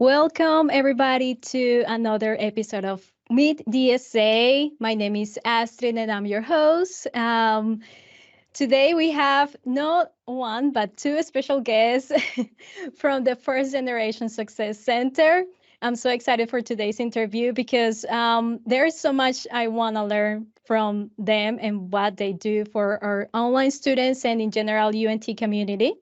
Welcome, everybody, to another episode of Meet DSA. My name is Astrid, and I'm your host. Today, we have not one, but two special guests from the First Generation Success Center. I'm so excited for today's interview because there is so much I want to learn from them and what they do for our online students and in general UNT community.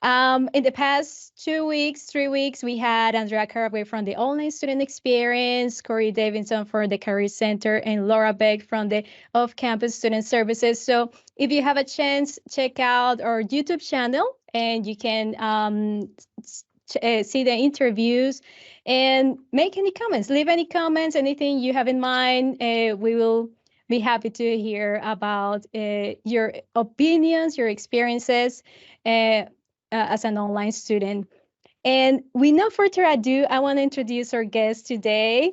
In the past 2 weeks, 3 weeks, we had Andrea Caraway from the Online Student Experience, Corey Davidson from the Career Center, and Laura Beck from the Off-Campus Student Services. So if you have a chance, check out our YouTube channel and you can see the interviews and make any comments, leave any comments, anything you have in mind. We will be happy to hear about your opinions, your experiences. As an online student. And without further ado, I want to introduce our guest today.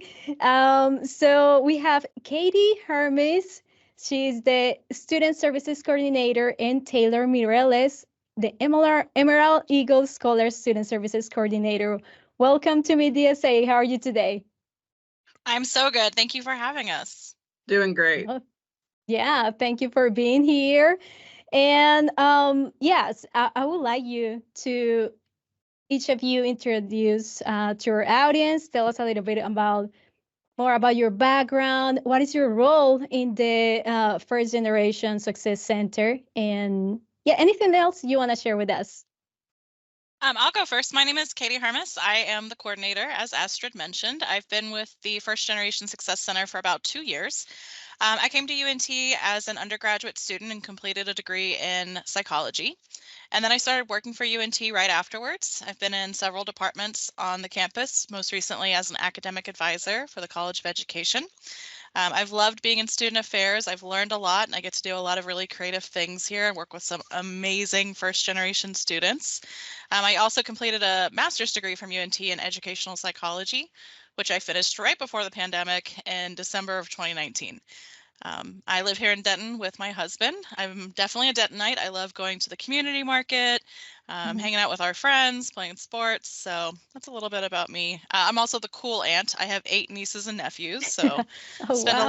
So we have Katie Hermes. She's the Student Services Coordinator, and Taylor Mireles, the Emerald Eagle Scholar Student Services Coordinator. Welcome to Meet DSA. How are you today? I'm so good. Thank you for having us. Doing great. Yeah, thank you for being here. And yes, I would like you to each of you introduce to our audience. Tell us a little bit about more about your background. What is your role in the First Generation Success Center? And yeah, anything else you want to share with us? I'll go first. My name is Katie Hermes. I am the coordinator, as Astrid mentioned. I've been with the First Generation Success Center for about 2 years. I came to UNT as an undergraduate student and completed a degree in psychology. And then I started working for UNT right afterwards. I've been in several departments on the campus, most recently as an academic advisor for the College of Education. I've loved being in student affairs. I've learned a lot, and I get to do a lot of really creative things here and work with some amazing first generation students. I also completed a master's degree from UNT in educational psychology, which I finished right before the pandemic in December of 2019. I live here in Denton with my husband. I'm definitely a Dentonite. I love going to the community market, hanging out with our friends, playing sports. So that's a little bit about me. I'm also the cool aunt. I have 8 nieces and nephews, so spend a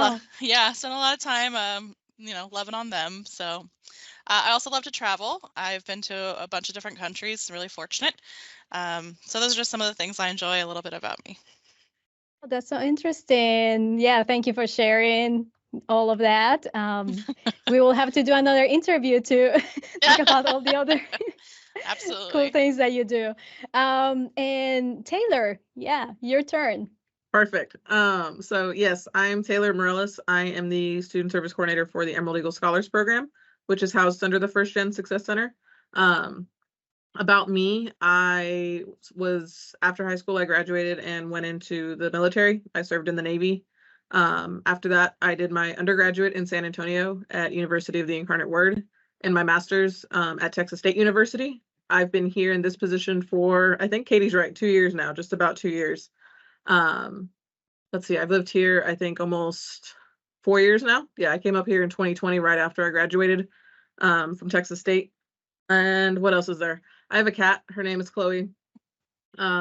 lot of time, loving on them. So I also love to travel. I've been to a bunch of different countries. Really fortunate. So those are just some of the things I enjoy a little bit about me. Oh, that's so interesting. Yeah, thank you for sharing all of that. We will have to do another interview to talk about all the other Absolutely cool things that you do. And Taylor, yeah, your turn. Perfect. So yes, I'm Taylor Mireles. I am the Student Service Coordinator for the Emerald Eagle Scholars Program, which is housed under the First Gen Success Center. About me, I was, after high school, I graduated and went into the military. I served in the Navy. After that, I did my undergraduate in San Antonio at University of the Incarnate Word and my master's at Texas State University. I've been here in this position for, I think Katie's right, 2 years now, just about 2 years. Let's see, I've lived here, I think almost 4 years now. Yeah, I came up here in 2020 right after I graduated from Texas State. And what else is there? I have a cat. Her name is Chloe.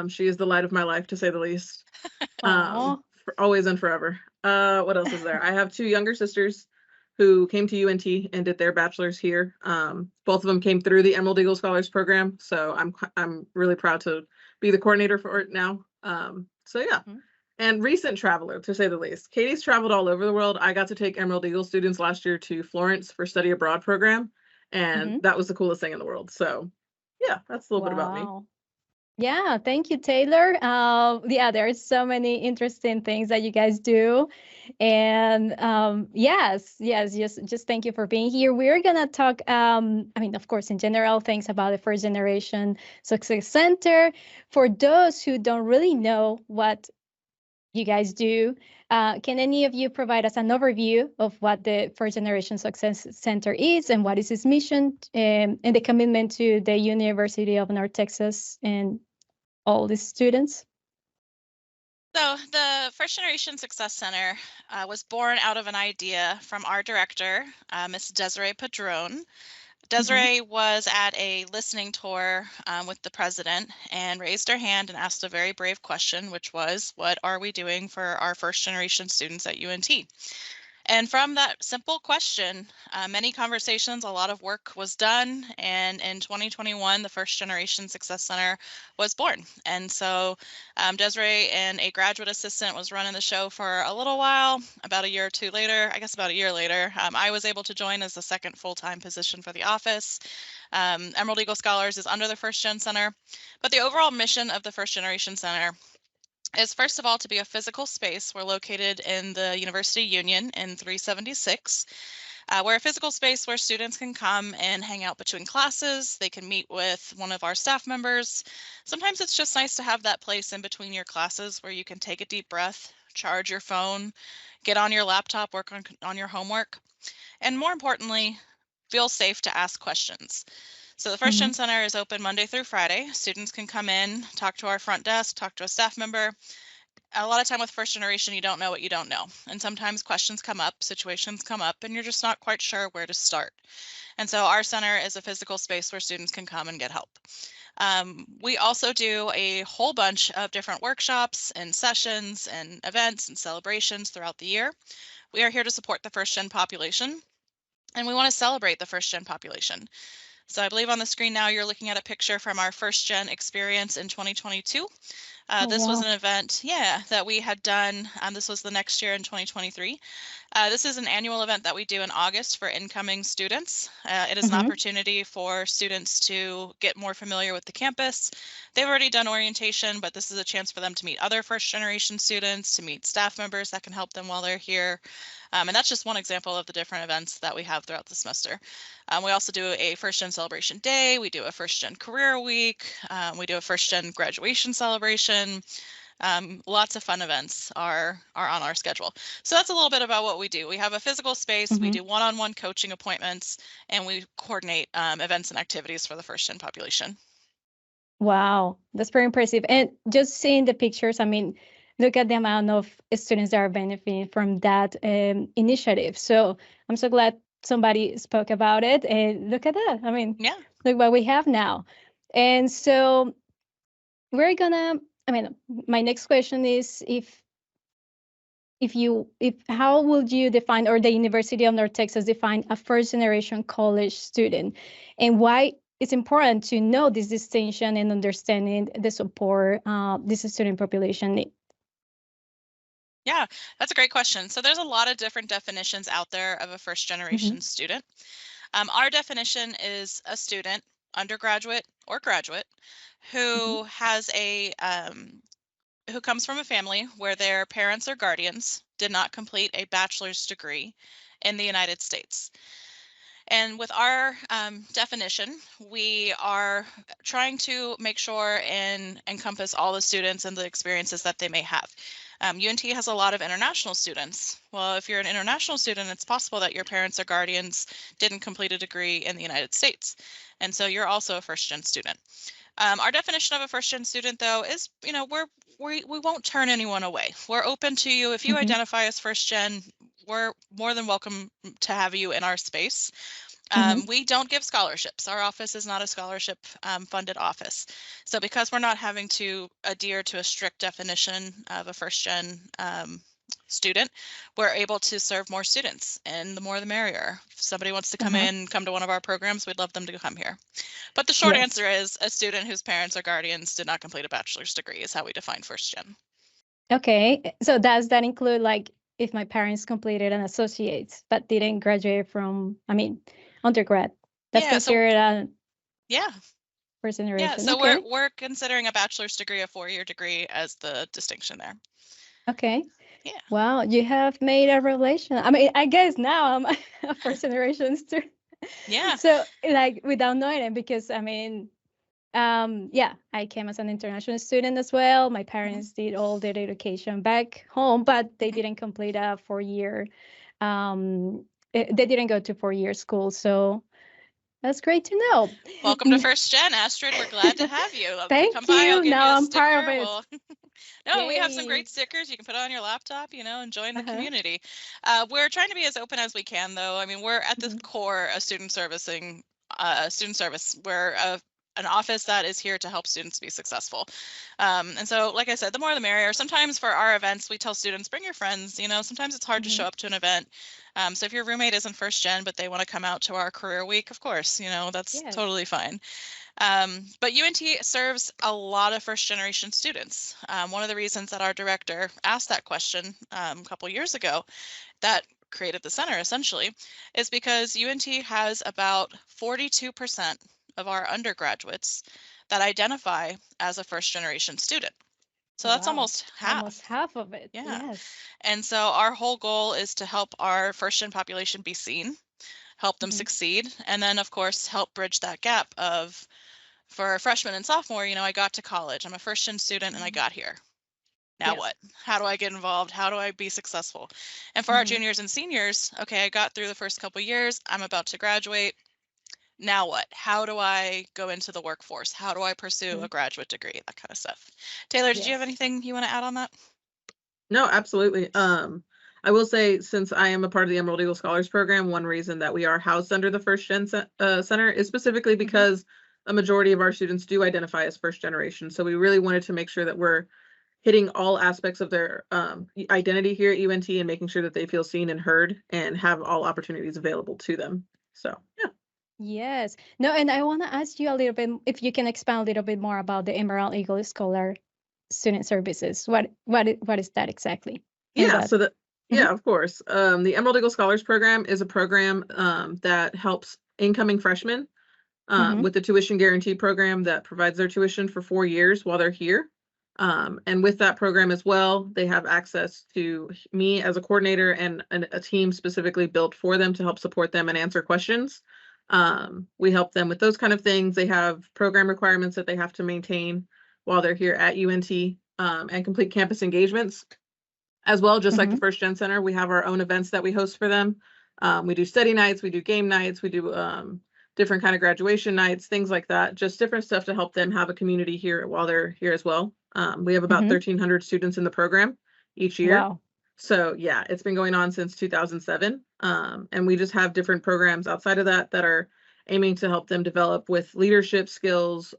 She is the light of my life, to say the least. Always and forever. What else is there? I have 2 younger sisters who came to UNT and did their bachelor's here. Both of them came through the Emerald Eagle Scholars Program, so I'm really proud to be the coordinator for it now. So yeah. And recent traveler, to say the least. Katie's traveled all over the world. I got to take Emerald Eagle students last year to Florence for study abroad program, and that was the coolest thing in the world. So yeah, that's a little bit about me. Yeah, thank you, Taylor. Yeah, there are so many interesting things that you guys do. And yes, just thank you for being here. We're gonna talk, of course, in general, things about the First Generation Success Center. For those who don't really know what you guys do, can any of you provide us an overview of what the First Generation Success Center is and what is its mission and the commitment to the University of North Texas and all the students? So the First Generation Success Center was born out of an idea from our director, Ms. Desiree Padron, Desiree was at a listening tour with the president and raised her hand and asked a very brave question, which was, what are we doing for our first generation students at UNT? And from that simple question, many conversations, a lot of work was done. And in 2021, the First Generation Success Center was born. And so Desiree and a graduate assistant was running the show for a little while. About a year or two later, I guess about a year later, I was able to join as the second full-time position for the office. Emerald Eagle Scholars is under the First Gen Center. But the overall mission of the First Generation Center is, first of all, to be a physical space. We're located in the University Union in 376. We're a physical space where students can come and hang out between classes. They can meet with one of our staff members. Sometimes it's just nice to have that place in between your classes where you can take a deep breath, charge your phone, get on your laptop, work on your homework, and more importantly, feel safe to ask questions. So the First Gen Center is open Monday through Friday. Students can come in, talk to our front desk, talk to a staff member. A lot of time with first generation, you don't know what you don't know. And sometimes questions come up, situations come up, and you're just not quite sure where to start. And so our center is a physical space where students can come and get help. We also do a whole bunch of different workshops and sessions and events and celebrations throughout the year. We are here to support the first gen population, and we want to celebrate the first gen population. So I believe on the screen now you're looking at a picture from our first gen experience in 2022. This was an event, that we had done. This was the next year in 2023. This is an annual event that we do in August for incoming students. It is an opportunity for students to get more familiar with the campus. They've already done orientation, but this is a chance for them to meet other first generation students, to meet staff members that can help them while they're here. And that's just one example of the different events that we have throughout the semester. We also do a First Gen Celebration Day. We do a First Gen Career Week. We do a First Gen Graduation Celebration. Lots of fun events are on our schedule. So that's a little bit about what we do. We have a physical space. We do one-on-one coaching appointments, and we coordinate events and activities for the First Gen population. Wow, that's very impressive. And just seeing the pictures, I mean, look at the amount of students that are benefiting from that initiative. So I'm so glad somebody spoke about it. And look at that. I mean, look what we have now. And so we're gonna, I mean, my next question is how would you define, or the University of North Texas define, a first generation college student, and why it's important to know this distinction and understanding the support this student population needs? Yeah, that's a great question. So there's a lot of different definitions out there of a first generation student. Our definition is a student, undergraduate or graduate, who has who comes from a family where their parents or guardians did not complete a bachelor's degree in the United States. And with our definition, we are trying to make sure and encompass all the students and the experiences that they may have. UNT has a lot of international students. Well, if you're an international student, it's possible that your parents or guardians didn't complete a degree in the United States. And so you're also a first gen student. Our definition of a first gen student, though, is, we won't turn anyone away. We're open to you. If you identify as first gen, we're more than welcome to have you in our space. We don't give scholarships. Our office is not a scholarship funded office. So because we're not having to adhere to a strict definition of a first gen student, we're able to serve more students, and the more the merrier. If somebody wants to come to one of our programs, we'd love them to come here. But the short answer is a student whose parents or guardians did not complete a bachelor's degree is how we define first gen. Okay, so does that include, like, if my parents completed an associate's but didn't graduate from, undergrad, that's considered a first generation? Yeah, so we're considering a bachelor's degree, a 4-year degree, as the distinction there. Okay. Yeah. Wow, you have made a revelation. I guess now I'm a first generation student. Yeah. So, like, without knowing it, because I came as an international student as well. My parents did all their education back home, but they didn't complete a 4-year. They didn't go to 4-year school, so that's great to know. Welcome to First Gen, Astrid. We're glad to have you. Thank Come you. by, I'll give now you a I'm sticker. part of it. We have some great stickers you can put on your laptop, and join the community. We're trying to be as open as we can, though. We're at the core a student servicing student service. We're an office that is here to help students be successful. And so, like I said, the more the merrier. Sometimes for our events, we tell students, bring your friends. You know, sometimes it's hard to show up to an event. So if your roommate isn't first gen, but they want to come out to our career week, of course, you know, that's totally fine. But UNT serves a lot of first generation students. One of the reasons that our director asked that question a couple years ago that created the center essentially is because UNT has about 42% of our undergraduates that identify as a first generation student. So that's almost half. Almost half of it. Yeah. Yes. And so our whole goal is to help our first gen population be seen, help them succeed, and then of course help bridge that gap of, for a freshman and sophomore, you know, I got to college, I'm a first gen student and I got here. Now what? How do I get involved? How do I be successful? And for our juniors and seniors, okay, I got through the first couple years, I'm about to graduate. Now what? How do I go into the workforce? How do I pursue a graduate degree? That kind of stuff. Taylor, did you have anything you want to add on that? No, absolutely. I will say, since I am a part of the Emerald Eagle Scholars Program, one reason that we are housed under the First Gen Center is specifically because a majority of our students do identify as first generation. So we really wanted to make sure that we're hitting all aspects of their identity here at UNT and making sure that they feel seen and heard and have all opportunities available to them. So, yeah. Yes. No, and I want to ask you a little bit, if you can expand a little bit more about the Emerald Eagle Scholar Student Services. What is that exactly? Yeah, so that yeah, of course. The Emerald Eagle Scholars Program is a program that helps incoming freshmen with the tuition guarantee program that provides their tuition for 4 years while they're here. And with that program as well, they have access to me as a coordinator and a team specifically built for them to help support them and answer questions. We help them with those kind of things. They have program requirements that they have to maintain while they're here at UNT, and complete campus engagements as well. Just like the First Gen Center, we have our own events that we host for them. We do study nights, we do game nights, we do different kind of graduation nights, things like that. Just different stuff to help them have a community here while they're here as well. We have about 1,300 students in the program each year. Wow. So yeah, it's been going on since 2007. And we just have different programs outside of that that are aiming to help them develop with leadership skills,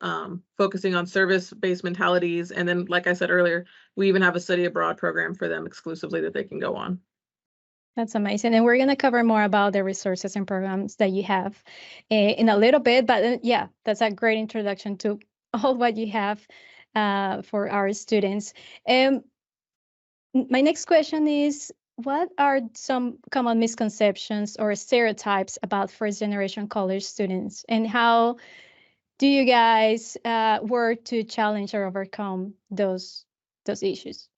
focusing on service-based mentalities. And then, like I said earlier, we even have a study abroad program for them exclusively that they can go on. That's amazing. And we're going to cover more about the resources and programs that you have in a little bit. But yeah, that's a great introduction to all what you have for our students. My next question is, what are some common misconceptions or stereotypes about first-generation college students, and how do you guys work to challenge or overcome those issues?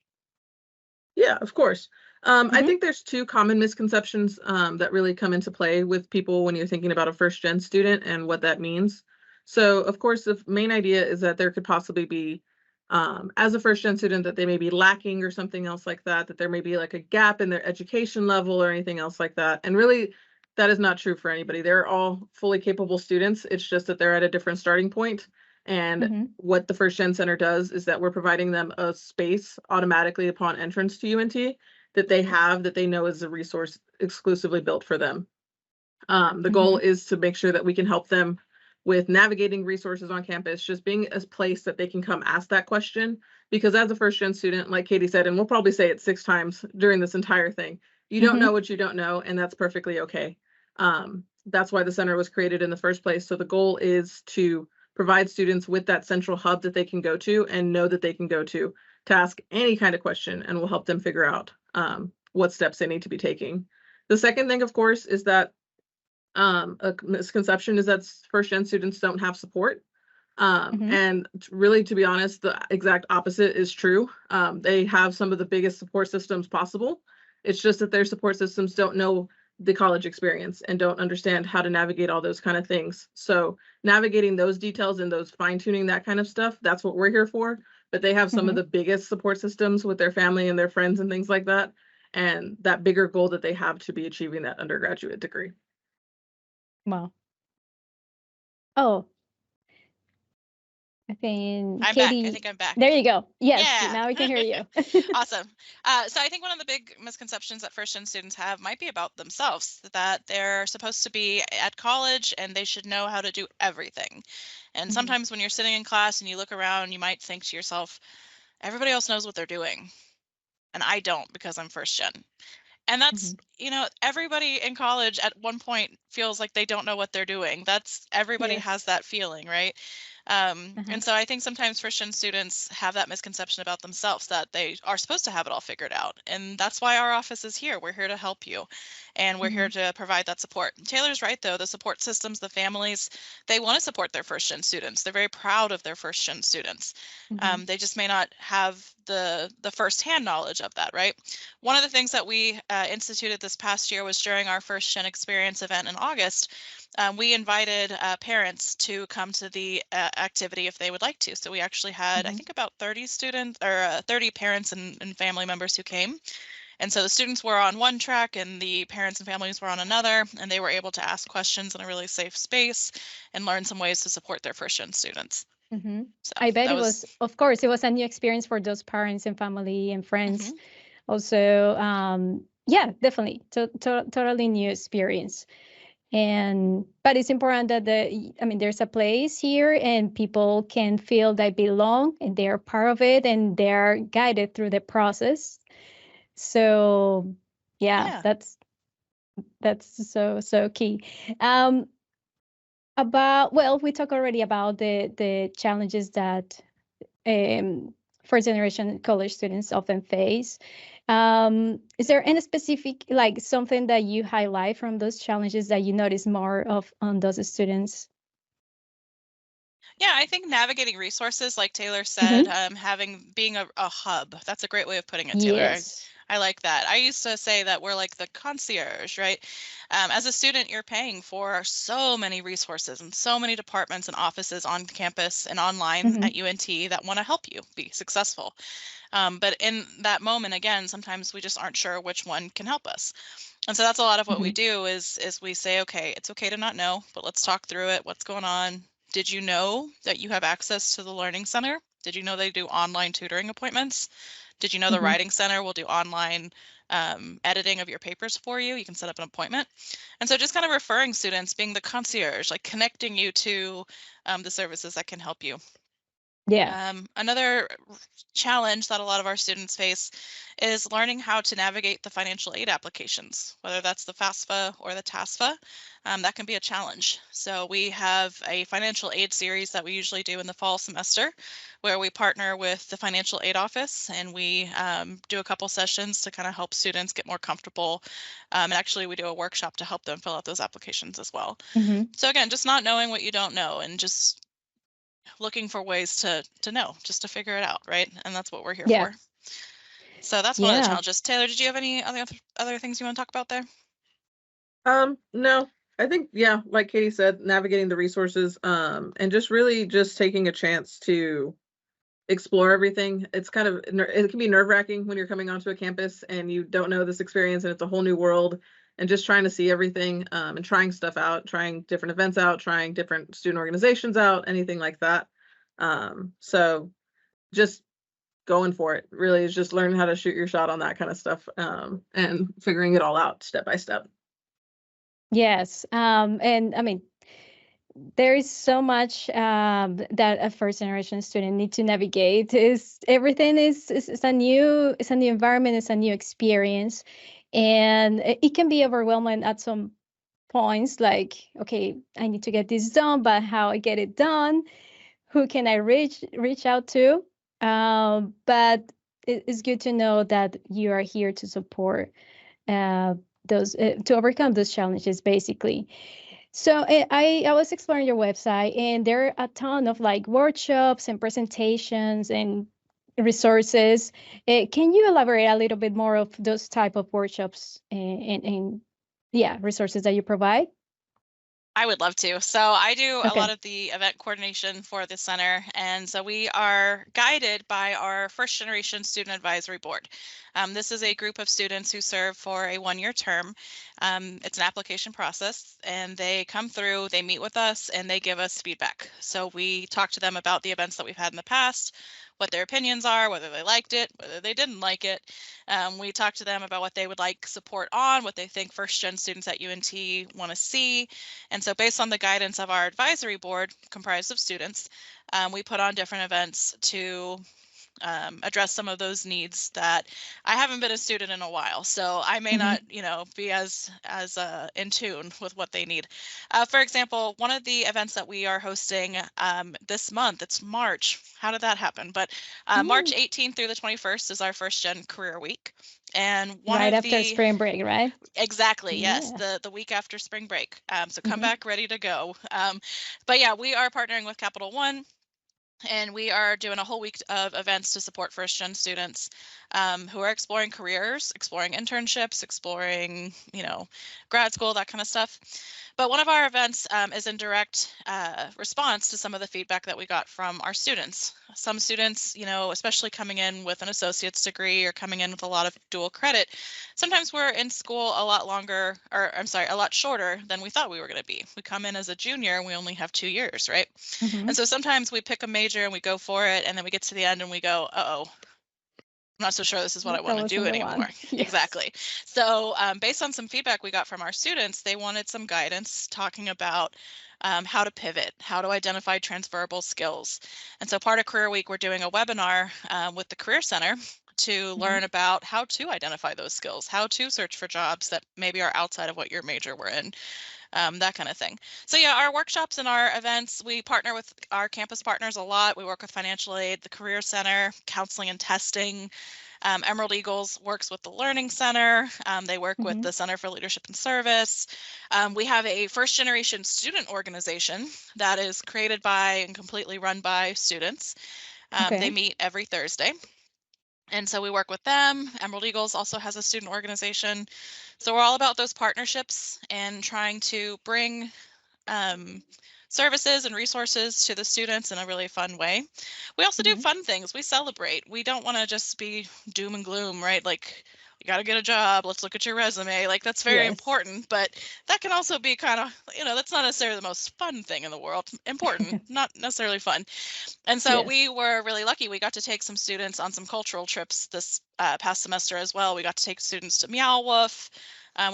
Yeah, of course. I think there's two common misconceptions that really come into play with people when you're thinking about a first gen student and what that means. So, of course, the main idea is that there could possibly be, as a first gen student, that they may be lacking or something else like that, that there may be like a gap in their education level or anything else like that. And really, that is not true for anybody. They're all fully capable students. It's just that they're at a different starting point. And what the First Gen Center does is that we're providing them a space automatically upon entrance to UNT that they know is a resource exclusively built for them. The goal is to make sure that we can help them with navigating resources on campus, just being a place that they can come ask that question. Because as a first gen student, like Katie said, and we'll probably say it 6 times during this entire thing, you don't know what you don't know, and that's perfectly okay. That's why the center was created in the first place. So the goal is to provide students with that central hub that they can go to and know that they can go to ask any kind of question, and we'll help them figure out what steps they need to be taking. The second thing, of course, is that a misconception is that first gen students don't have support. And really, to be honest, the exact opposite is true. They have some of the biggest support systems possible. It's just that their support systems don't know the college experience and don't understand how to navigate all those kind of things. So navigating those details and those fine-tuning, that kind of stuff, that's what we're here for. But they have some of the biggest support systems with their family and their friends and things like that, and that bigger goal that they have to be achieving that undergraduate degree. Wow. Oh, I think I'm back. I Katie. think I'm back. There you go. Yes, Yeah. now we can hear you. Awesome. So I think one of the big misconceptions that first-gen students have might be about themselves, that they're supposed to be at college and they should know how to do everything. And Mhm. sometimes when you're sitting in class and you look around, you might think to yourself, everybody else knows what they're doing, and I don't because I'm first-gen. And that's, Mhm. everybody in college at one point feels like they don't know what they're doing. Everybody Yes. has that feeling, right? Uh-huh. And so I think sometimes first-gen students have that misconception about themselves that they are supposed to have it all figured out. And that's why our office is here. We're here to help you, and we're here Mhm. to provide that support. Taylor's right, though. The support systems, the families, they want to support their first-gen students. They're very proud of their first-gen students. Mhm. They just may not have the firsthand knowledge of that, right? One of the things that we instituted this past year was during our first-gen experience event in August, we invited parents to come to the activity if they would like to. So we actually had, I Mhm. think, about 30 students or 30 parents and family members who came. And so the students were on one track and the parents and families were on another, and they were able to ask questions in a really safe space and learn some ways to support their first-gen students. Mhm. So I bet that it was, was, of course, it was a new experience for those parents and family and friends. mhm. Also, yeah, definitely, totally new experience. And but it's important that there's a place here and people can feel they belong and they're part of it and they're guided through the process. So yeah, Yeah. that's so key. Um, well, we talked already about the challenges that first generation college students often face. Is there any specific, like something that you highlight from those challenges that you notice more of on those students? Yeah, I think navigating resources, like Taylor said, Hmm. being a hub. That's a great way of putting it, Taylor. Yes. I like that. I used to say that we're like the concierge, right? As a student, you're paying for so many resources and so many departments and offices on campus and online Hmm. at UNT that want to help you be successful. But in that moment, again, sometimes we just aren't sure which one can help us. And so that's a lot of what we Hmm. do is we say, okay, it's okay to not know, but let's talk through it. What's going on? Did you know that you have access to the Learning Center? Did you know they do online tutoring appointments? Did you know the Hmm. Writing Center will do online editing of your papers for you? You can set up an appointment. And so just kind of referring students, being the concierge, like connecting you to the services that can help you. Yeah. Another challenge that a lot of our students face is learning how to navigate the financial aid applications, whether that's the FAFSA or the TASFA. That can be a challenge. So we have a financial aid series that we usually do in the fall semester, where we partner with the financial aid office and we do a couple sessions to kind of help students get more comfortable. And actually we do a workshop to help them fill out those applications as well. Hmm. So again, just not knowing what you don't know and just looking for ways to know, just to figure it out, right? And that's what we're here Yeah. for. So that's one of the Yeah. challenges. Taylor, did you have any other things you want to talk about there? No, I think, yeah, like Katie said, navigating the resources, and just really just taking a chance to explore everything. It's kind of, it can be nerve-wracking when you're coming onto a campus and you don't know this experience and it's a whole new world, and just trying to see everything, and trying stuff out, trying different events out, trying different student organizations out, anything like that. So just going for it really is just learning how to shoot your shot on that kind of stuff, and figuring it all out step by step. Yes. And there is so much that a first generation student need to navigate. Is everything is a new environment, it's a new experience, and it can be overwhelming at some points. Like, okay, I need to get this done, but how I get it done? Who can I reach out to? But it's good to know that you are here to support uh, those to overcome those challenges, basically. So I was exploring your website, and there are a ton of like workshops and presentations and resources. Can you elaborate a little bit more of those type of workshops and yeah, resources that you provide? I would love to. So I do a Okay. lot of the event coordination for the center. And so we are guided by our first generation student advisory board. This is a group of students who serve for a 1-year term. It's an application process, and they come through, they meet with us, and they give us feedback. So we talk to them about the events that we've had in the past, what their opinions are, whether they liked it, whether they didn't like it. We talk to them about what they would like support on, what they think first gen students at UNT want to see. And so based on the guidance of our advisory board comprised of students, we put on different events to address some of those needs that I haven't been a student in a while, so I may not, be as in tune with what they need. For example, one of the events that we are hosting this month, it's March. How did that happen? But March 18th through the 21st is our first gen career week. And one right of after the spring break, right? Exactly, yes, Yeah. the week after spring break. So come back ready to go. But yeah, we are partnering with Capital One, and we are doing a whole week of events to support first gen students who are exploring careers, exploring internships, exploring, grad school, that kind of stuff. But one of our events is in direct response to some of the feedback that we got from our students. Some students, especially coming in with an associate's degree or coming in with a lot of dual credit, sometimes we're in school a lot longer, or I'm sorry, a lot shorter than we thought we were going to be. We come in as a junior and we only have 2 years, right? And so sometimes we pick a major and we go for it, and then we get to the end and we go, uh-oh, I'm not so sure this is what I want That to do wasn't the anymore. one. Yes. Exactly. So based on some feedback we got from our students, they wanted some guidance talking about how to pivot, how to identify transferable skills. And so part of Career Week, we're doing a webinar with the Career Center to learn about how to identify those skills, how to search for jobs that maybe are outside of what your major were in. That kind of thing. So yeah, our workshops and our events, we partner with our campus partners a lot. We work with financial aid, the Career Center, counseling and testing. Emerald Eagles works with the Learning Center. They work with the Center for Leadership and Service. We have a first generation student organization that is created by and completely run by students. They meet every Thursday. And so we work with them. Emerald Eagles also has a student organization. So we're all about those partnerships and trying to bring services and resources to the students in a really fun way. We also do fun things. We celebrate. We don't want to just be doom and gloom, right? Like, you got to get a job. Let's look at your resume. Like, that's very important, but that can also be kind of, that's not necessarily the most fun thing in the world. Important, not necessarily fun. And so we were really lucky. We got to take some students on some cultural trips this past semester as well. We got to take students to Meow Wolf.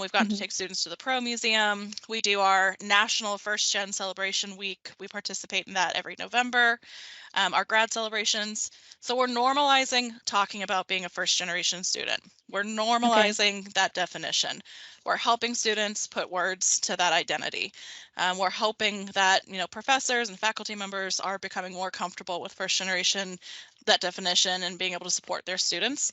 We've gotten to take students to the Pro Museum. We do our National First Gen Celebration Week. We participate in that every November. Our grad celebrations. So we're normalizing talking about being a first generation student. We're normalizing that definition. We're helping students put words to that identity. We're hoping that, professors and faculty members are becoming more comfortable with first generation, that definition, and being able to support their students.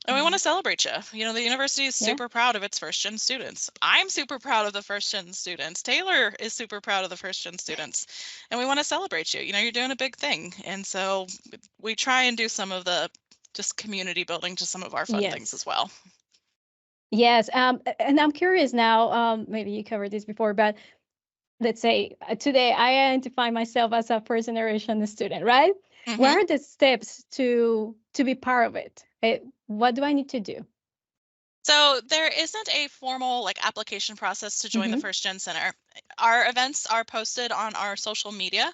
And we want to celebrate you. The university is super proud of its first gen students. I'm super proud of the first gen students. Taylor is super proud of the first gen students. And we want to celebrate you. You're doing a big thing. And so we try and do some of the just community building to some of our fun things as well. Yes. And I'm curious now, maybe you covered this before, but let's say today I identify myself as a first generation student, right? What are the steps to be part of it? What do I need to do? So there isn't a formal application process to join the First Gen Center. Our events are posted on our social media.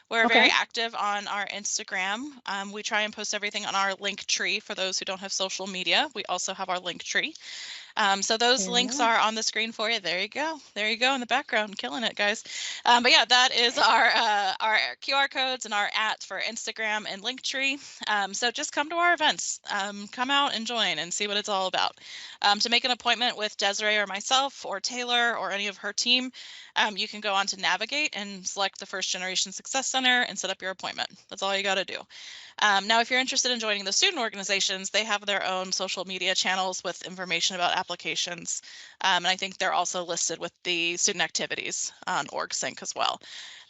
We're very active on our Instagram. We try and post everything on our link tree for those who don't have social media. We also have our link tree. So those links are on the screen for you. There you go. There you go in the background, killing it, guys. But yeah, that is our QR codes and our @ for Instagram and Linktree. So just come to our events. Come out and join and see what it's all about. To make an appointment with Desiree or myself or Taylor or any of her team, you can go on to Navigate and select the First Generation Success Center and set up your appointment. That's all you got to do. Now, if you're interested in joining the student organizations, they have their own social media channels with information about applications. And I think they're also listed with the student activities on OrgSync as well.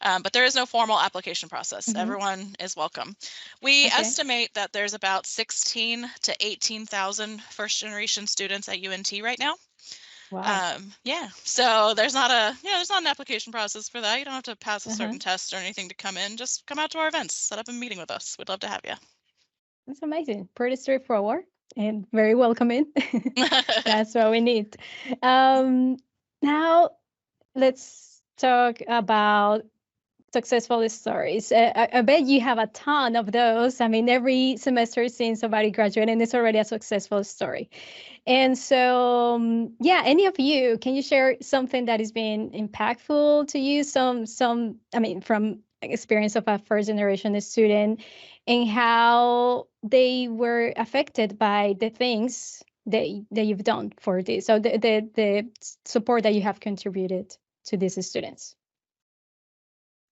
But there is no formal application process. Everyone is welcome. We estimate that there's about 16 to 18,000 first generation students at UNT right now. Wow. Yeah, so there's not an application process for that. You don't have to pass a Uh-huh. certain test or anything to come in. Just come out to our events, set up a meeting with us. We'd love to have you. That's amazing. Pretty straightforward and very welcoming. That's what we need. Now let's talk about successful stories. I bet you have a ton of those. I mean, every semester since somebody graduated, and it's already a successful story. And so, yeah, any of you, can you share something that has been impactful to you? I mean, from experience of a first generation student, and how they were affected by the things that you've done for this. So the support that you have contributed to these students.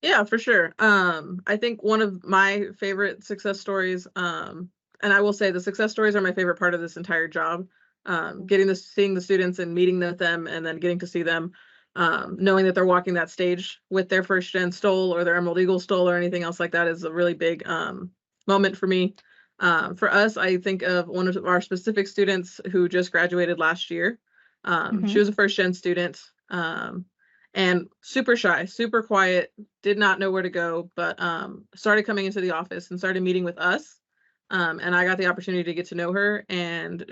Yeah, for sure. I think one of my favorite success stories, and I will say the success stories are my favorite part of this entire job. Seeing the students and meeting with them, and then getting to see them, knowing that they're walking that stage with their first gen stole or their Emerald Eagle stole or anything else like that is a really big moment for me. For us, I think of one of our specific students who just graduated last year. She was a first gen student. And super shy, super quiet, did not know where to go, but started coming into the office and started meeting with us. And I got the opportunity to get to know her, and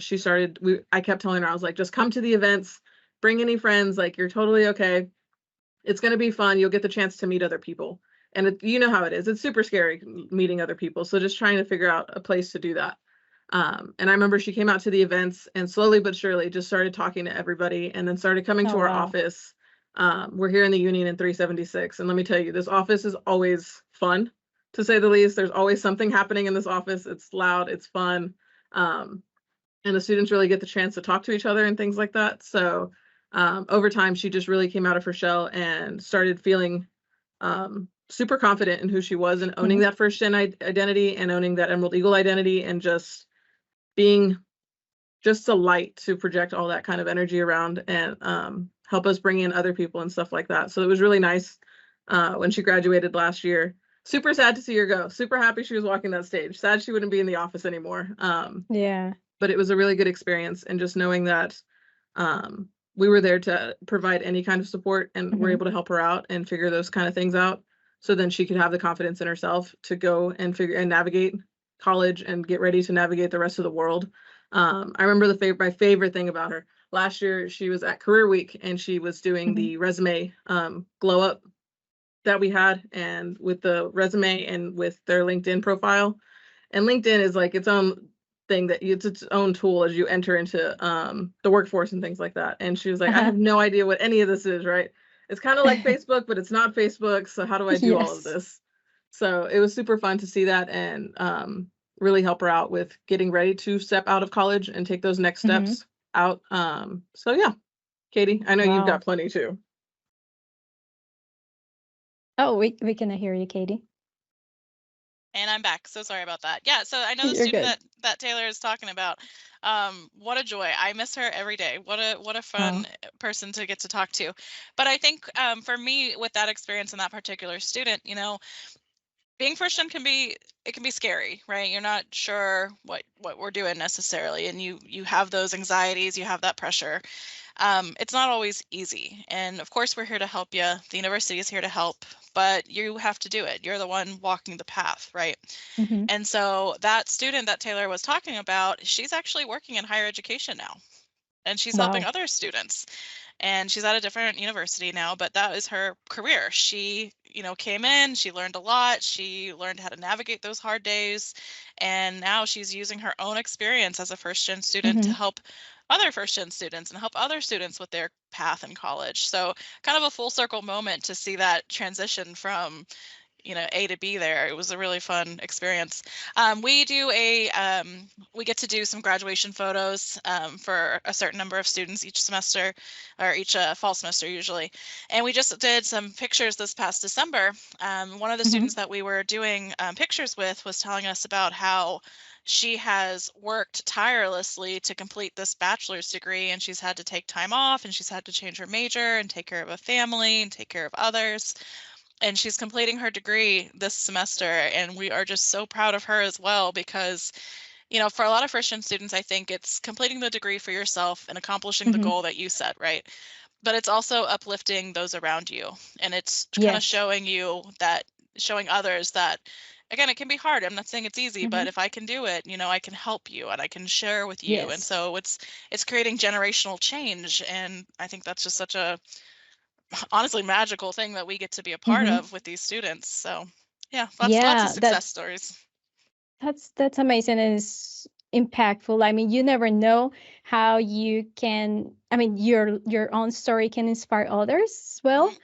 I kept telling her, I was like, just come to the events, bring any friends, like you're totally okay. It's going to be fun. You'll get the chance to meet other people. And you know how it is. It's super scary meeting other people. So just trying to figure out a place to do that. And I remember she came out to the events and slowly but surely just started talking to everybody, and then started coming to our office. We're here in the Union in 376. And let me tell you, this office is always fun, to say the least. There's always something happening in this office. It's loud, it's fun. And the students really get the chance to talk to each other and things like that. So over time, she just really came out of her shell and started feeling super confident in who she was, and owning that first gen identity, and owning that Emerald Eagle identity, and just being just a light to project all that kind of energy around, and help us bring in other people and stuff like that. So it was really nice when she graduated last year. Super sad to see her go. Super happy she was walking that stage. Sad she wouldn't be in the office anymore. Yeah. But it was a really good experience, and just knowing that we were there to provide any kind of support, and we're able to help her out and figure those kind of things out, so then she could have the confidence in herself to go and figure and navigate college and get ready to navigate the rest of the world. I remember my favorite thing about her. Last year, she was at Career Week, and she was doing the resume glow up that we had, and with the resume and with their LinkedIn profile. And LinkedIn is like its own thing, that it's its own tool as you enter into the workforce and things like that. And she was like, I have no idea what any of this is, right? It's kind of like Facebook, but it's not Facebook. So how do I do all of this? So it was super fun to see that, and really help her out with getting ready to step out of college and take those next steps out. So yeah, Katie, I know you've got plenty too. Oh, we cannot hear you, Katie. And I'm back. So sorry about that. Yeah, so I know the student that Taylor is talking about. What a joy. I miss her every day. What a fun person to get to talk to. But I think for me, with that experience and that particular student, being first gen can be scary, right? You're not sure what we're doing necessarily, and you have those anxieties, you have that pressure. It's not always easy, and of course we're here to help you. The university is here to help, but you have to do it. You're the one walking the path, right? And so that student that Taylor was talking about, she's actually working in higher education now, and she's helping other students. And she's at a different university now, but that is her career. She, came in, she learned a lot. She learned how to navigate those hard days. And now she's using her own experience as a first gen student to help other first gen students and help other students with their path in college. So kind of a full circle moment to see that transition from A to B there. It was a really fun experience. We get to do some graduation photos for a certain number of students each semester, or each fall semester usually. And we just did some pictures this past December. One of the students that we were doing pictures with was telling us about how she has worked tirelessly to complete this bachelor's degree, and she's had to take time off, and she's had to change her major and take care of a family and take care of others. And she's completing her degree this semester, and we are just so proud of her as well, because you know, for a lot of first gen students, I think it's completing the degree for yourself and accomplishing the Mhm. goal that you set, right? But it's also uplifting those around you, and it's kind of Yes. showing others that, again, it can be hard. I'm not saying it's easy, but Mhm. if I can do it, you know, I can help you and I can share with you. And Yes. so it's creating generational change, and I think that's just such a honestly magical thing that we get to be a part Mhm. of with these students. So yeah, lots of Yeah, success stories. that's amazing and it's impactful. I mean, you never know how you can, I mean, your own story can inspire others as well. Mhm.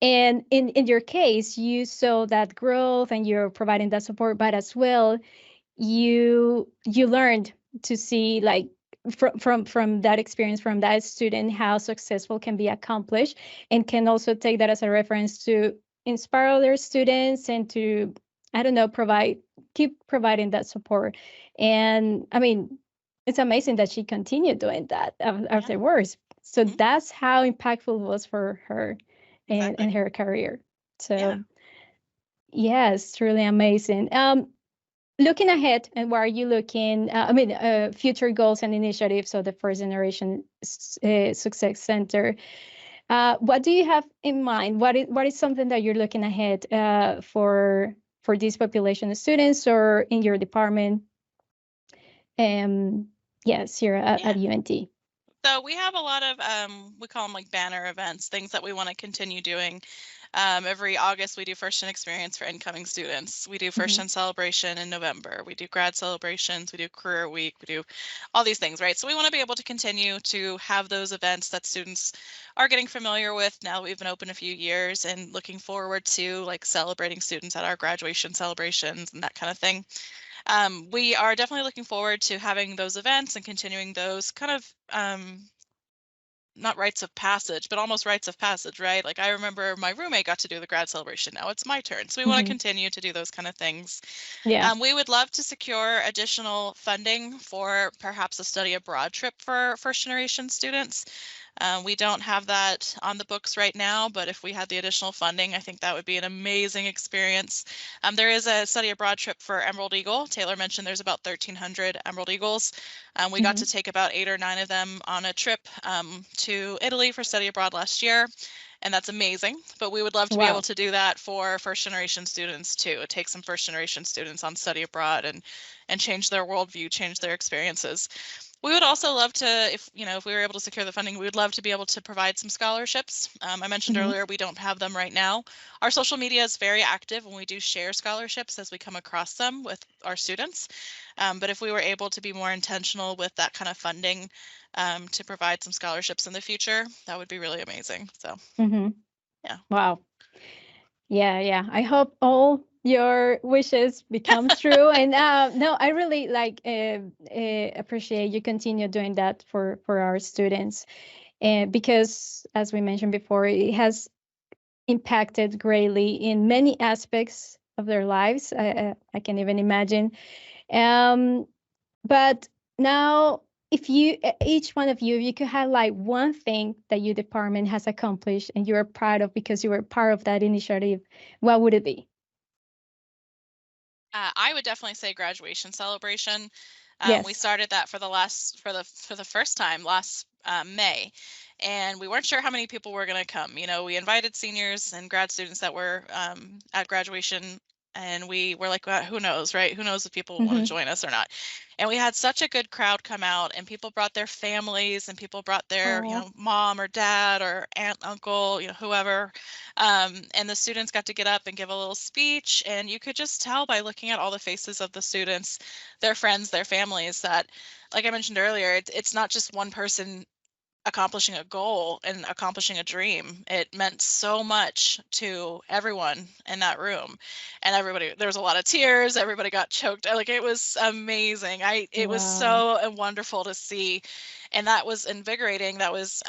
And in your case, you saw that growth and you're providing that support, but as well, you learned to see like from that experience from that student how successful can be accomplished, and can also take that as a reference to inspire other students and to, I don't know, keep providing that support. And I mean, it's amazing that she continued doing that Yeah. afterwards. So Mhm. that's how impactful it was for her Exactly. and her career. Yeah. So yes, truly amazing. Looking ahead, and where are you looking? I mean, future goals and initiatives of the First Generation Success Center. What do you have in mind? What is something that you're looking ahead for this population of students or in your department? Um, yes, here Yeah. at UNT. So we have a lot of we call them like banner events, things that we want to continue doing. Every August we do First Gen Experience for incoming students. We do First Mm-hmm. Gen Celebration in November. We do grad celebrations. We do Career Week. We do all these things, right? So we want to be able to continue to have those events that students are getting familiar with now that we've been open a few years, and looking forward to like celebrating students at our graduation celebrations and that kind of thing. We are definitely looking forward to having those events and continuing those kind of not rites of passage, but almost rites of passage, right? Like I remember my roommate got to do the grad celebration. Now it's my turn. So we want to Mm-hmm. continue to do those kind of things. Yeah. We would love to secure additional funding for perhaps a study abroad trip for first generation students. We don't have that on the books right now, but if we had the additional funding, I think that would be an amazing experience. There is a study abroad trip for Emerald Eagle. Taylor mentioned there's about 1,300 Emerald Eagles. We got Mm-hmm. to take about 8 or 9 of them on a trip to Italy for study abroad last year, and that's amazing. But we would love to be able Wow. to do that for first generation students too. Take some first generation students on study abroad and change their worldview, change their experiences. We would also love to, if if we were able to secure the funding, we would love to be able to provide some scholarships. I mentioned Mm-hmm. earlier we don't have them right now. Our social media is very active and we do share scholarships as we come across them with our students. But if we were able to be more intentional with that kind of funding to provide some scholarships in the future, that would be really amazing. So Mm-hmm. yeah. Wow. Yeah. I hope all your wishes become true. And no, I really appreciate you continue doing that for our students, and because as we mentioned before, it has impacted greatly in many aspects of their lives. I can even imagine. Um, but now, if each one of you, you could highlight one thing that your department has accomplished and you are proud of because you were part of that initiative, what would it be? I would definitely say graduation celebration. We Yes. started that for the first time last May, and we weren't sure how many people were going to come. You know, we invited seniors and grad students that were at graduation, and we were like, well, who knows, right? Who knows if people want to Mm-hmm. join us or not? And we had such a good crowd come out, and people brought their families, and people brought their Oh, mom or dad or aunt, uncle, whoever. And the students got to get up and give a little speech, and you could just tell by looking at all the faces of the students, their friends, their families, that, like I mentioned earlier, it's not just one person accomplishing a goal and accomplishing a dream. It meant so much to everyone in that room, and there was a lot of tears. Everybody got choked. Like, it was amazing. It was wow. so wonderful to see, and that was invigorating. That was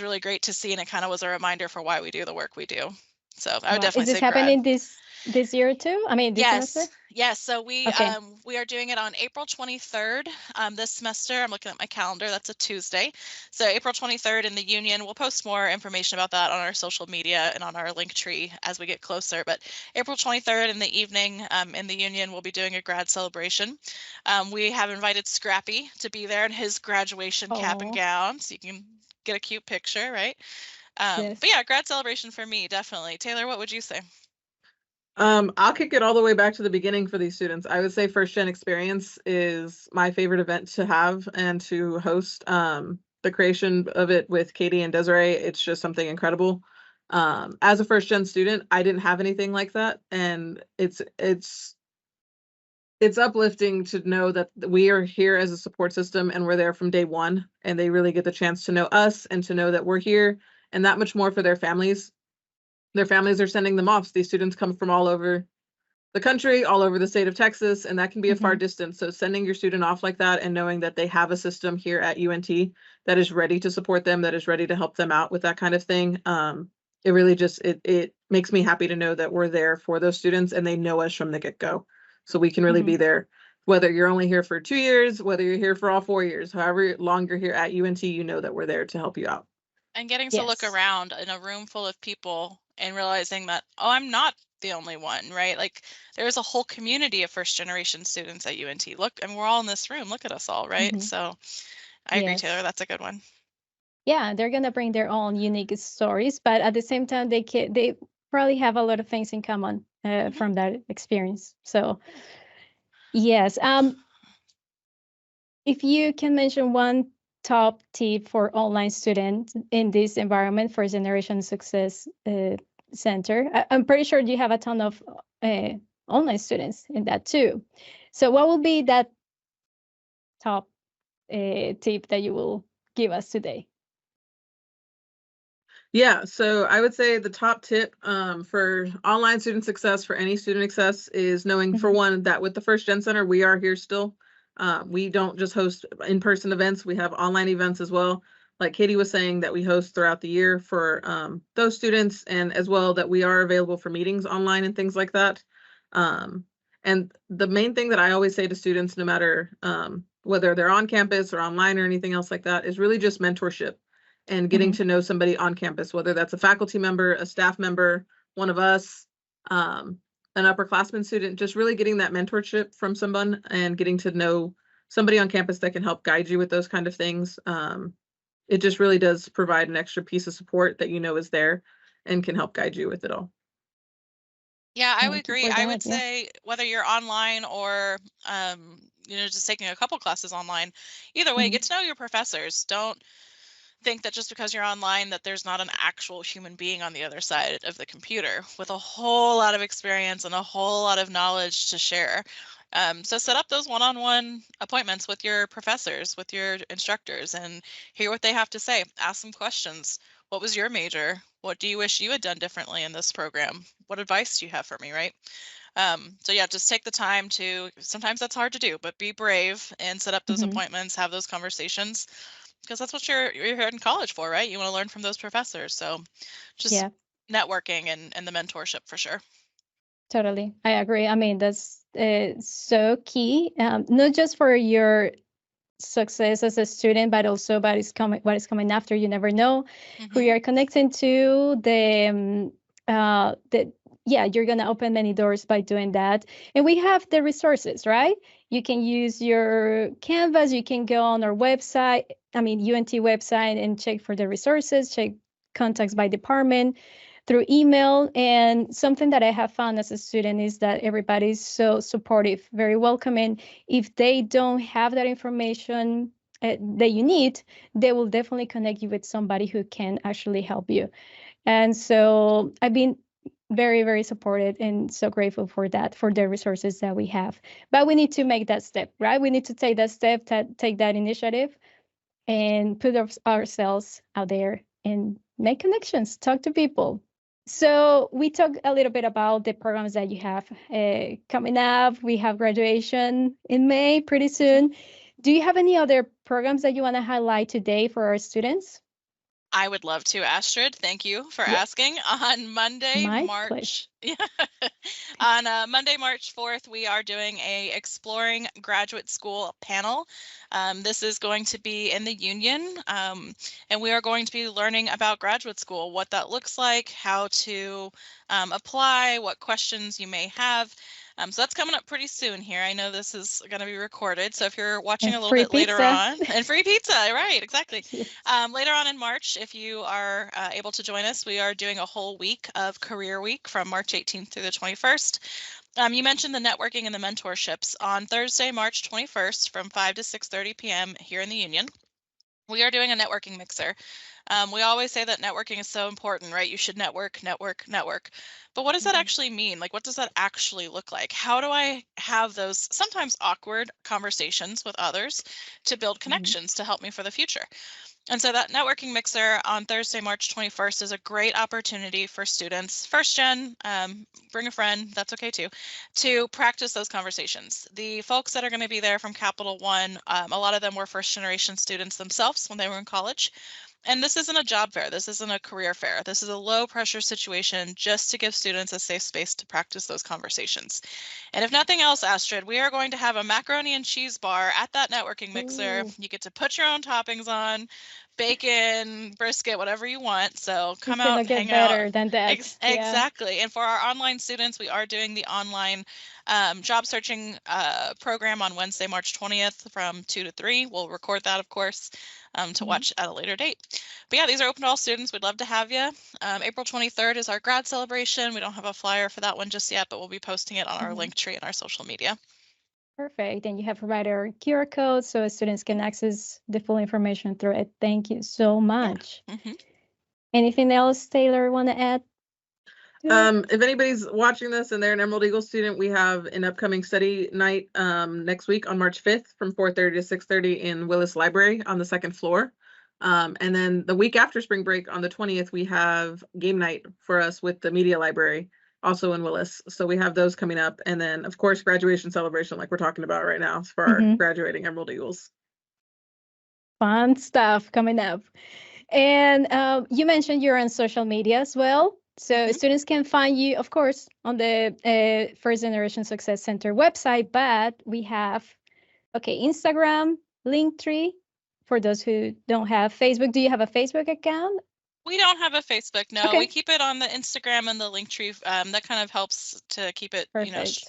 really great to see, and it kind of was a reminder for why we do the work we do. So I would Wow. Is definitely this say grad. happening this? this year too? I mean, this semester? Yes. So we Okay. we are doing it on April 23rd this semester. I'm looking at my calendar. That's a Tuesday. So April 23rd in the Union. We'll post more information about that on our social media and on our link tree as we get closer. But April 23rd in the evening in the Union, we'll be doing a grad celebration. We have invited Scrappy to be there in his graduation cap and Oh, gown, so you can get a cute picture, right? But yes. yeah, grad celebration for me, definitely. Taylor, what would you say? I'll kick it all the way back to the beginning for these students. I would say first gen experience is my favorite event to have and to host. The creation of it with Katie and Desiree, it's just something incredible. As a first gen student, I didn't have anything like that, and it's uplifting to know that we are here as a support system and we're there from day one, and they really get the chance to know us and to know that we're here, and that much more for their families. Their families are sending them off. These students come from all over the country, all over the state of Texas, and that can be a far distance. So sending your student off like that and knowing that they have a system here at UNT that is ready to support them, that is ready to help them out with that kind of thing, it really just it makes me happy to know that we're there for those students and they know us from the get-go. So we can really be there, whether you're only here for 2 years, whether you're here for all 4 years, however long you're here at UNT, you know that we're there to help you out. And getting to look Yes. around in a room full of people and realizing that, oh, I'm not the only one, right? Like there's a whole community of first generation students at UNT. Look, and we're all in this room. Look at us all, right? So I agree, Taylor. Yes. That's a good one. Yeah, they're gonna bring their own unique stories, but at the same time, they probably have a lot of things in common from that experience. So yes, if you can mention one top tip for online students in this environment for Generation Success Center, I'm pretty sure you have a ton of online students in that too. So what will be that top tip that you will give us today? Yeah, so I would say the top tip for online student success, for any student success, is knowing, for one, that with the First Gen Center, we are here still. We don't just host in-person events, we have online events as well. Like Katie was saying, that we host throughout the year for those students, and as well that we are available for meetings online and things like that. And the main thing that I always say to students, no matter whether they're on campus or online or anything else like that, is really just mentorship and getting to know somebody on campus, whether that's a faculty member, a staff member, one of us, an upperclassman student, just really getting that mentorship from someone and getting to know somebody on campus that can help guide you with those kind of things. It just really does provide an extra piece of support that you know is there and can help guide you with it all. Yeah, I would Thank you agree. for I that. would say whether you're online or just taking a couple classes online, either way, get to know your professors. Don't think that just because you're online that there's not an actual human being on the other side of the computer with a whole lot of experience and a whole lot of knowledge to share. So set up those one-on-one appointments with your professors, with your instructors, and hear what they have to say. Ask them questions. What was your major? What do you wish you had done differently in this program? What advice do you have for me, right? So yeah, just take the time to, sometimes that's hard to do, but be brave and set up those appointments, have those conversations, because that's what you're here in college for, right? You want to learn from those professors. So just networking and the mentorship for sure. Totally. I agree. I mean, that's so key, not just for your success as a student, but also what is coming after. You never know who you're connecting to. You're gonna open many doors by doing that. And we have the resources, right? You can use your Canvas, you can go on our website, UNT website, and check for the resources, check contacts by department through email. And something that I have found as a student is that everybody's so supportive, very welcoming. If they don't have that information that you need, they will definitely connect you with somebody who can actually help you. And so I've been very, very supported and so grateful for that, for the resources that we have. But we need to make that step, right? We need to take that step, take that initiative, and put ourselves out there and make connections, talk to people. So we talked a little bit about the programs that you have coming up. We have graduation in May pretty soon. Do you have any other programs that you want to highlight today for our students? I would love to, Astrid. Thank you for asking. On Monday, My March pleasure. Yeah. On Monday, March 4th, we are doing a Exploring Graduate School panel. This is going to be in the Union, and we are going to be learning about graduate school, what that looks like, how to apply, what questions you may have. So that's coming up pretty soon here. I know this is going to be recorded, so if you're watching And a little free bit later pizza. on, and free pizza, right, exactly. Yes. Later on in March, if you are able to join us, we are doing a whole week of Career Week from March 18th through the 21st. You mentioned the networking and the mentorships. On Thursday, March 21st from 5 to 6:30 p.m. here in the Union, we are doing a networking mixer. We always say that networking is so important, right? You should network, network, network. But what does that actually mean? Like, what does that actually look like? How do I have those sometimes awkward conversations with others to build connections to help me for the future? And so that networking mixer on Thursday, March 21st is a great opportunity for students, first gen, bring a friend, that's okay too, to practice those conversations. The folks that are going to be there from Capital One, a lot of them were first generation students themselves when they were in college. And this isn't a job fair. This isn't a career fair. This is a low pressure situation just to give students a safe space to practice those conversations. And if nothing else, Astrid, we are going to have a macaroni and cheese bar at that networking mixer. Ooh. You get to put your own toppings on, bacon, brisket, whatever you want. So come It out, cannot get hang out. better than that. Yeah. Exactly. And for our online students, we are doing the online job searching program on Wednesday, March 20th from 2 to 3. We'll record that, of course, to watch at a later date. But yeah, these are open to all students. We'd love to have you. April 23rd is our grad celebration. We don't have a flyer for that one just yet, but we'll be posting it on our link tree and our social media. Perfect. And you have provided our QR code so students can access the full information through it. Thank you so much. Yeah. Anything else, Taylor, want to add? If anybody's watching this and they're an Emerald Eagle student, we have an upcoming study night next week on March 5th from 4:30 to 6:30 in Willis Library on the second floor. And then the week after spring break on the 20th, we have game night for us with the media library, also in Willis. So we have those coming up. And then, of course, graduation celebration like we're talking about right now for our graduating Emerald Eagles. Fun stuff coming up. And you mentioned you're on social media as well. So students can find you, of course, on the First Generation Success Center website, but we have, Instagram, Linktree, for those who don't have Facebook. Do you have a Facebook account? We don't have a Facebook, no. Okay. We keep it on the Instagram and the Linktree. That kind of helps to keep it, Perfect.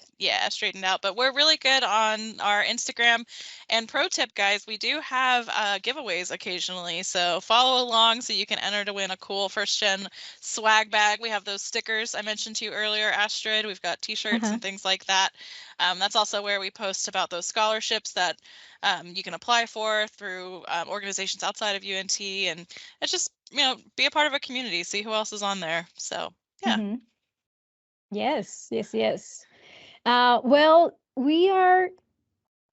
Straightened out. But we're really good on our Instagram. And pro tip, guys, we do have giveaways occasionally. So follow along so you can enter to win a cool first gen swag bag. We have those stickers I mentioned to you earlier, Astrid. We've got t-shirts and things like that. That's also where we post about those scholarships that you can apply for through organizations outside of UNT. And it's just, be a part of a community, see who else is on there. So, yeah. Yes. Well, we are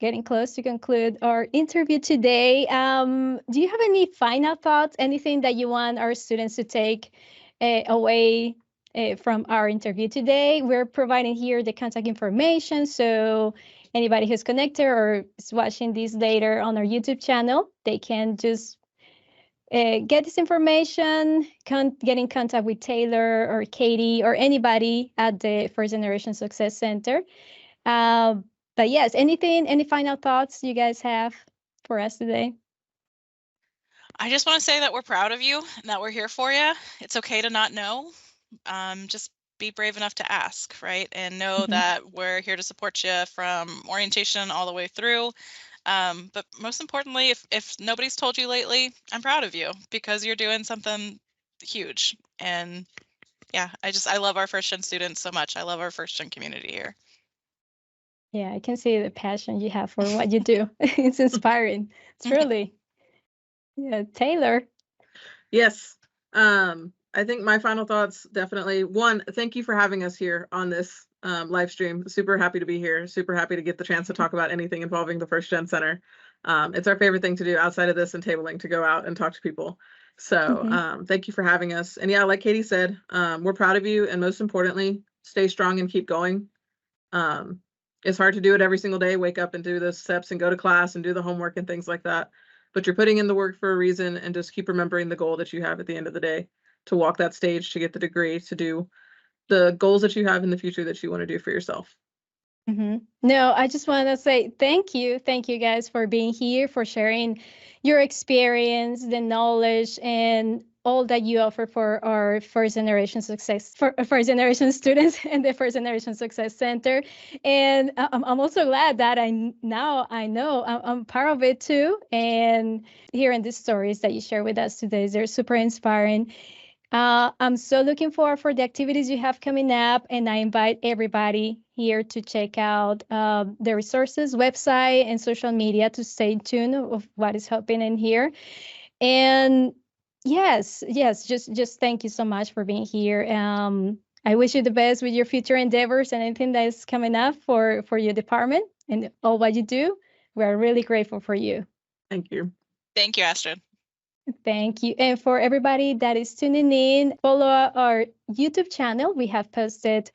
getting close to conclude our interview today. Do you have any final thoughts, anything that you want our students to take away from our interview today? We're providing here the contact information, so anybody who's connected or is watching this later on our YouTube channel, they can just get this information, get in contact with Taylor or Katie or anybody at the First Generation Success Center. But yes, any final thoughts you guys have for us today? I just want to say that we're proud of you and that we're here for you. It's okay to not know. Just be brave enough to ask, right? And know that we're here to support you from orientation all the way through. But most importantly, if nobody's told you lately, I'm proud of you because you're doing something huge. And yeah, I love our first gen students so much. I love our first gen community here. Yeah, I can see the passion you have for what you do. It's inspiring. It's really, Taylor. Yes. I think my final thoughts, definitely, one, thank you for having us here on this live stream. Super happy to be here. Super happy to get the chance to talk about anything involving the First Gen Center. It's our favorite thing to do outside of this and tabling, to go out and talk to people. So thank you for having us. And yeah, like Katie said, we're proud of you. And most importantly, stay strong and keep going. It's hard to do it every single day, wake up and do the steps and go to class and do the homework and things like that. But you're putting in the work for a reason, and just keep remembering the goal that you have at the end of the day, to walk that stage, to get the degree, to do the goals that you have in the future that you want to do for yourself. No, I just want to say thank you. Thank you guys for being here, for sharing your experience, the knowledge, and all that you offer for our first generation success, for first generation students and the first generation success center. And I'm also glad that now I know I'm part of it too. And hearing the stories that you share with us today, they're super inspiring. I'm so looking forward for the activities you have coming up, and I invite everybody here to check out the resources, website, and social media to stay tuned of what is happening here. And yes, just thank you so much for being here. I wish you the best with your future endeavors and anything that is coming up for your department and all what you do. We're really grateful for you. Thank you. Thank you, Astrid. Thank you. And for everybody that is tuning in, follow our YouTube channel. We have posted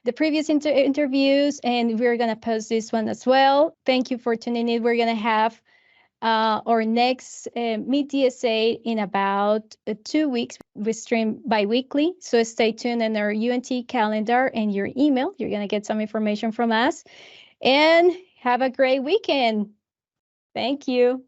the previous interviews, and we're going to post this one as well. Thank you for tuning in. We're going to have our next Meet DSA in about 2 weeks. We stream bi-weekly, so stay tuned in our UNT calendar and your email. You're going to get some information from us. And have a great weekend. Thank you.